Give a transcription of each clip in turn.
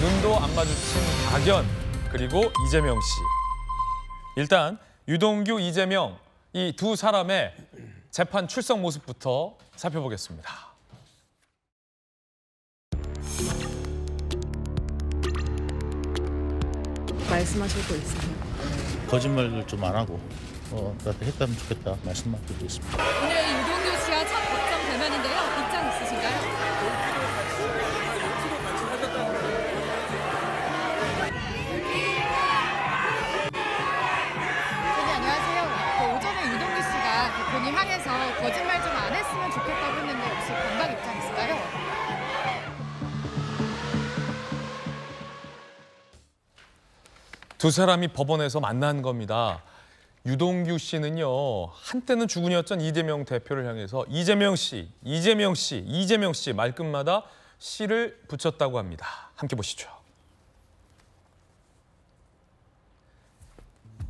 눈도 안 마주친 박연 그리고 이재명 씨. 일단 유동규, 이재명 이 두 사람의 재판 출석 모습부터 살펴보겠습니다. 말씀하실 거 있으세요? 거짓말을 좀 안 하고 나한테 했다면 좋겠다 말씀만 드리겠습니다. 오늘 유동규 씨와 첫 법정 대면인데요. 입장 있으신가요? 안녕하세요. 오전에 유동규 씨가 본인 향해서 거짓말 좀 안 했으면 좋겠다고 했는데 혹시 반박 입장 있을까요? 두 사람이 법원에서 만난 겁니다. 유동규 씨는요, 한때는 주군이었던 이재명 대표를 향해서 이재명 씨, 이재명 씨, 이재명 씨 말끝마다 씨를 붙였다고 합니다. 함께 보시죠.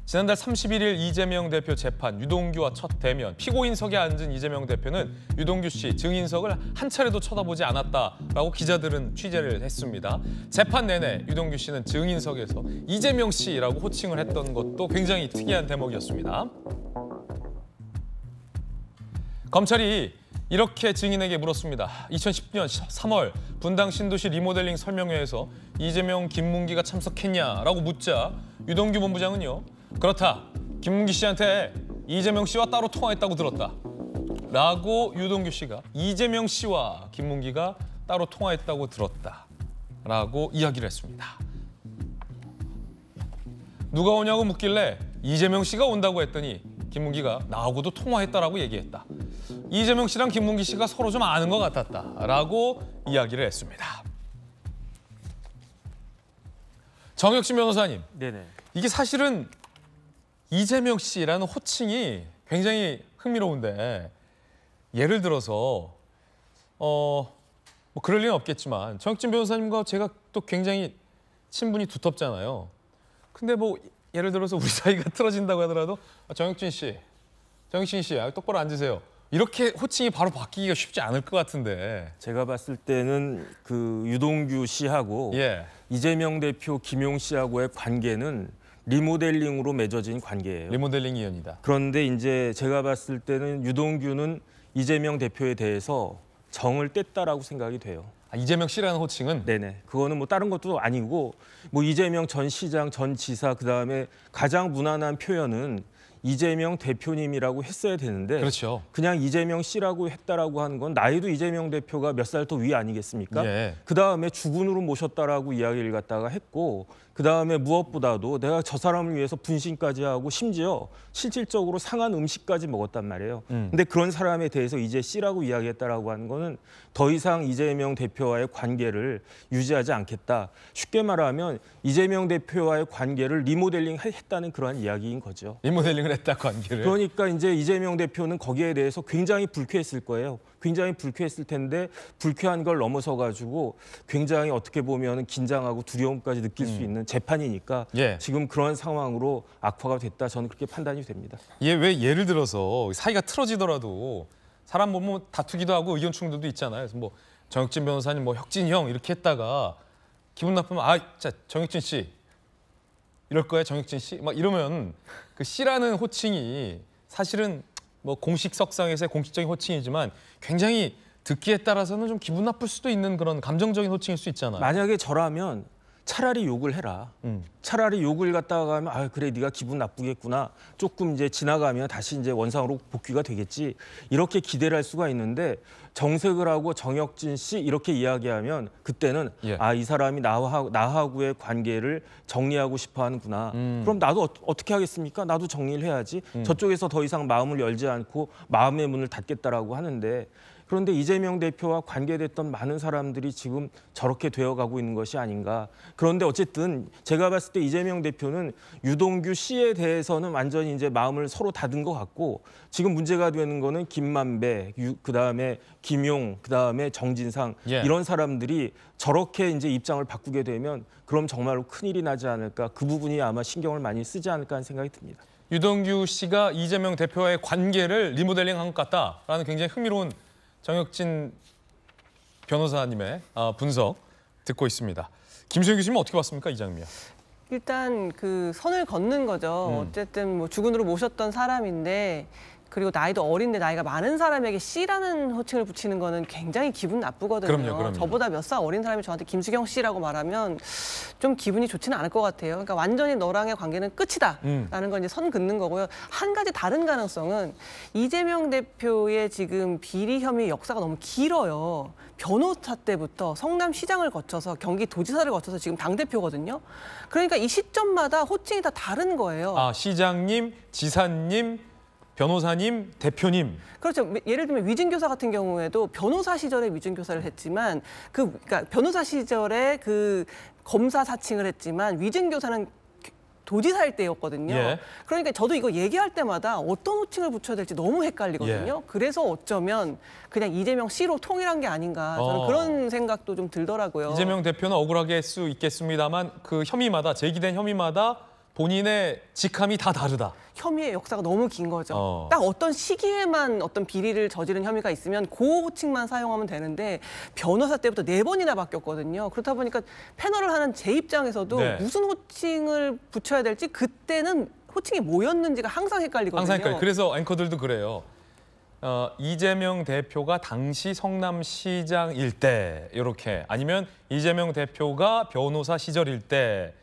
지난달 31일 이재명 대표 재판, 유동규와 첫 대면. 피고인석에 앉은 이재명 대표는 유동규 씨 증인석을 한 차례도 쳐다보지 않았다라고 기자들은 취재를 했습니다. 재판 내내 유동규 씨는 증인석에서 이재명 씨라고 호칭을 했던 것도 굉장히 특이한 대목이었습니다. 검찰이 이렇게 증인에게 물었습니다. 2010년 3월 분당 신도시 리모델링 설명회에서 이재명, 김문기가 참석했냐라고 묻자 유동규 본부장은요. 그렇다. 김문기 씨한테 이재명 씨와 따로 통화했다고 들었다. 라고 유동규 씨가 이재명 씨와 김문기가 따로 통화했다고 들었다. 라고 이야기를 했습니다. 누가 오냐고 묻길래 이재명 씨가 온다고 했더니 김문기가 나하고도 통화했다라고 얘기했다. 이재명 씨랑 김문기 씨가 서로 좀 아는 것 같았다. 라고 이야기를 했습니다. 정혁신 변호사님. 네네. 이게 사실은 이재명 씨라는 호칭이 굉장히 흥미로운데 예를 들어서 뭐 그럴 리는 없겠지만 정혁진 변호사님과 제가 또 굉장히 친분이 두텁잖아요. 근데 뭐 예를 들어서 우리 사이가 틀어진다고 하더라도 정혁진 씨, 정혁진 씨 똑바로 앉으세요. 이렇게 호칭이 바로 바뀌기가 쉽지 않을 것 같은데. 제가 봤을 때는 그 유동규 씨하고 예. 이재명 대표, 김용 씨하고의 관계는 리모델링으로 맺어진 관계예요. 리모델링 이연이다. 그런데 이제 제가 봤을 때는 유동규는 이재명 대표에 대해서 정을 뗐다라고 생각이 돼요. 아, 이재명 씨라는 호칭은? 네네. 그거는 뭐 다른 것도 아니고 뭐 이재명 전 시장, 전 지사 그다음에 가장 무난한 표현은 이재명 대표님이라고 했어야 되는데 그렇죠. 그냥 이재명 씨라고 했다라고 하는 건 나이도 이재명 대표가 몇 살 더 위 아니겠습니까? 예. 그다음에 주군으로 모셨다라고 이야기를 갖다가 했고 그다음에 무엇보다도 내가 저 사람을 위해서 분신까지 하고 심지어 실질적으로 상한 음식까지 먹었단 말이에요. 근데 그런 사람에 대해서 이제 씨라고 이야기했다라고 하는 거는 더 이상 이재명 대표와의 관계를 유지하지 않겠다. 쉽게 말하면 이재명 대표와의 관계를 리모델링 했다는 그러한 이야기인 거죠. 리모델링을 했다 관계를. 그러니까 이제 이재명 대표는 거기에 대해서 굉장히 불쾌했을 거예요. 굉장히 불쾌했을 텐데 불쾌한 걸 넘어서 가지고 굉장히 어떻게 보면 긴장하고 두려움까지 느낄 수 있는 재판이니까 예. 지금 그런 상황으로 악화가 됐다. 저는 그렇게 판단이 됩니다. 왜 예를 들어서 사이가 틀어지더라도 사람 뭐 다투기도 하고 의견 충돌도 있잖아요. 그래서 뭐 정혁진 변호사님, 뭐 혁진 형 이렇게 했다가 기분 나쁘면 자 정혁진 씨 이럴 거야 정혁진 씨 막 이러면 그 씨라는 호칭이 사실은 뭐 공식석상에서의 공식적인 호칭이지만 굉장히 듣기에 따라서는 좀 기분 나쁠 수도 있는 그런 감정적인 호칭일 수 있잖아요. 만약에 저라면 차라리 욕을 해라. 차라리 욕을 갖다가 하면 아 그래 네가 기분 나쁘겠구나. 조금 이제 지나가면 다시 이제 원상으로 복귀가 되겠지. 이렇게 기대를 할 수가 있는데 정색을 하고 정혁진 씨 이렇게 이야기하면 그때는 예. 아 이 사람이 나하고의 관계를 정리하고 싶어 하는구나. 그럼 나도 어떻게 하겠습니까? 나도 정리를 해야지. 저쪽에서 더 이상 마음을 열지 않고 마음의 문을 닫겠다라고 하는데 그런데 이재명 대표와 관계됐던 많은 사람들이 지금 저렇게 되어가고 있는 것이 아닌가. 그런데 어쨌든 제가 봤을 때 이재명 대표는 유동규 씨에 대해서는 완전히 이제 마음을 서로 닫은 것 같고 지금 문제가 되는 거는 김만배, 그다음에 김용, 그다음에 정진상 예. 이런 사람들이 저렇게 이제 입장을 바꾸게 되면 그럼 정말로 큰일이 나지 않을까. 그 부분이 아마 신경을 많이 쓰지 않을까 하는 생각이 듭니다. 유동규 씨가 이재명 대표와의 관계를 리모델링한 것 같다라는 굉장히 흥미로운 정혁진 변호사님의 분석 듣고 있습니다. 김수영 교수님 어떻게 봤습니까 이 장면? 일단 그 선을 걷는 거죠. 어쨌든 뭐 주군으로 모셨던 사람인데 그리고 나이도 어린데 나이가 많은 사람에게 씨라는 호칭을 붙이는 거는 굉장히 기분 나쁘거든요. 그럼요. 저보다 몇 살 어린 사람이 저한테 김수경 씨라고 말하면 좀 기분이 좋지는 않을 것 같아요. 그러니까 완전히 너랑의 관계는 끝이다라는 건 이제 선 긋는 거고요. 한 가지 다른 가능성은 이재명 대표의 지금 비리 혐의 역사가 너무 길어요. 변호사 때부터 성남시장을 거쳐서 경기도지사를 거쳐서 지금 당대표거든요. 그러니까 이 시점마다 호칭이 다 다른 거예요. 아 시장님, 지사님, 변호사님, 대표님. 그렇죠. 예를 들면 위증교사 같은 경우에도 변호사 시절에 위증교사를 했지만 그러니까 변호사 시절에 그 검사 사칭을 했지만 위증교사는 도지사일 때였거든요. 예. 그러니까 저도 이거 얘기할 때마다 어떤 호칭을 붙여야 될지 너무 헷갈리거든요. 예. 그래서 어쩌면 그냥 이재명 씨로 통일한 게 아닌가 저는 그런 생각도 좀 들더라고요. 이재명 대표는 억울하게 할 수 있겠습니다만 그 혐의마다 제기된 혐의마다 본인의 직함이 다 다르다. 혐의의 역사가 너무 긴 거죠. 딱 어떤 시기에만 어떤 비리를 저지른 혐의가 있으면 그 호칭만 사용하면 되는데 변호사 때부터 4번이나 바뀌었거든요. 그렇다 보니까 패널을 하는 제 입장에서도 네. 무슨 호칭을 붙여야 될지 그때는 호칭이 뭐였는지가 항상 헷갈리거든요. 항상 헷갈려요. 그래서 앵커들도 그래요. 이재명 대표가 당시 성남시장일 때 이렇게 아니면 이재명 대표가 변호사 시절일 때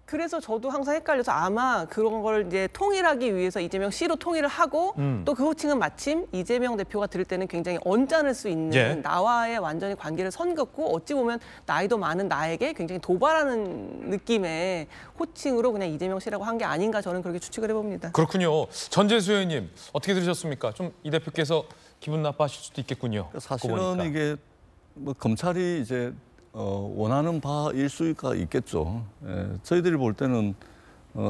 그래서 저도 항상 헷갈려서 아마 그런 걸 이제 통일하기 위해서 이재명 씨로 통일을 하고 또 그 호칭은 마침 이재명 대표가 들을 때는 굉장히 언짢을 수 있는 예. 나와의 완전히 관계를 선긋고 어찌 보면 나이도 많은 나에게 굉장히 도발하는 느낌의 호칭으로 그냥 이재명 씨라고 한 게 아닌가 저는 그렇게 추측을 해봅니다. 그렇군요. 전재수 의원님 어떻게 들으셨습니까? 좀 이 대표께서 기분 나빠하실 수도 있겠군요. 그거 사실은 보니까. 이게 뭐 검찰이 이제 원하는 바일 수가 있겠죠. 예, 저희들이 볼 때는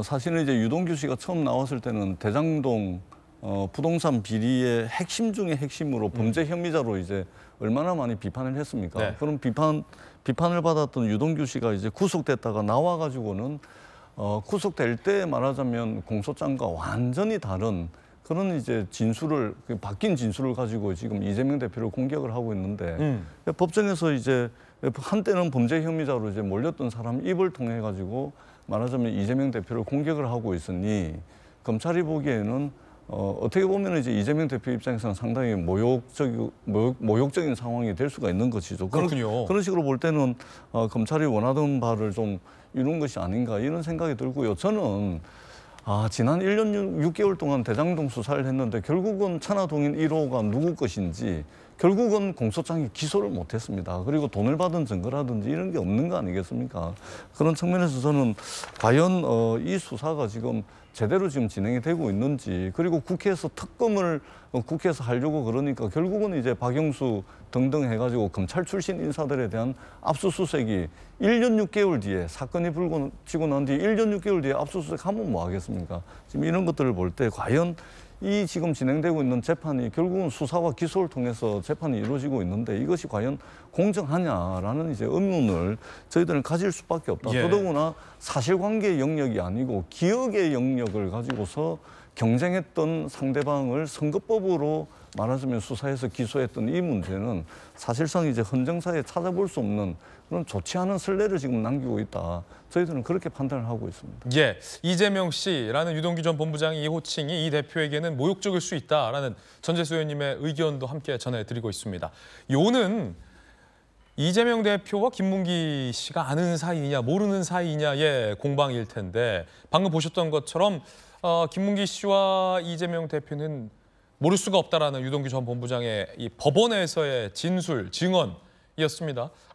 사실은 이제 유동규 씨가 처음 나왔을 때는 대장동 부동산 비리의 핵심 중의 핵심으로 범죄 혐의자로 이제 얼마나 많이 비판을 했습니까? 네. 그럼 비판을 받았던 유동규 씨가 이제 구속됐다가 나와가지고는 구속될 때 말하자면 공소장과 완전히 다른 그런 이제 진술을 바뀐 진술을 가지고 지금 이재명 대표를 공격을 하고 있는데 법정에서 이제 한때는 범죄 혐의자로 이제 몰렸던 사람 입을 통해 가지고 말하자면 이재명 대표를 공격을 하고 있으니 검찰이 보기에는 어떻게 보면 이제 이재명 대표 입장에서는 상당히 모욕적인 상황이 될 수가 있는 것이죠. 그렇군요. 그런 식으로 볼 때는 검찰이 원하던 바를 좀 이룬 것이 아닌가 이런 생각이 들고요. 저는 지난 1년 6개월 동안 대장동 수사를 했는데 결국은 천화동인 1호가 누구 것인지 결국은 공소장에 기소를 못했습니다. 그리고 돈을 받은 증거라든지 이런 게 없는 거 아니겠습니까? 그런 측면에서 저는 과연 이 수사가 지금 제대로 지금 진행이 되고 있는지 그리고 국회에서 특검을 국회에서 하려고 그러니까 결국은 이제 박영수 등등 해가지고 검찰 출신 인사들에 대한 압수수색이 1년 6개월 뒤에 사건이 불거지고 난 뒤 1년 6개월 뒤에 압수수색 하면 뭐 하겠습니까? 지금 이런 것들을 볼 때 과연 이 지금 진행되고 있는 재판이 결국은 수사와 기소를 통해서 재판이 이루어지고 있는데 이것이 과연 공정하냐라는 이제 의문을 저희들은 가질 수밖에 없다. 예. 더더구나 사실관계 영역이 아니고 기억의 영역을 가지고서 경쟁했던 상대방을 선거법으로 말하자면 수사해서 기소했던 이 문제는 사실상 이제 헌정사에 찾아볼 수 없는 그런 좋지 않은 선례를 지금 남기고 있다. 저희들은 그렇게 판단을 하고 있습니다. 예, 이재명 씨라는 유동규 전 본부장의 이 호칭이 이 대표에게는 모욕적일 수 있다라는 전재수 의원님의 의견도 함께 전해드리고 있습니다. 요는 이재명 대표와 김문기 씨가 아는 사이냐 모르는 사이냐의 공방일 텐데 방금 보셨던 것처럼 김문기 씨와 이재명 대표는 모를 수가 없다라는 유동규 전 본부장의 이 법원에서의 진술, 증언이었습니다.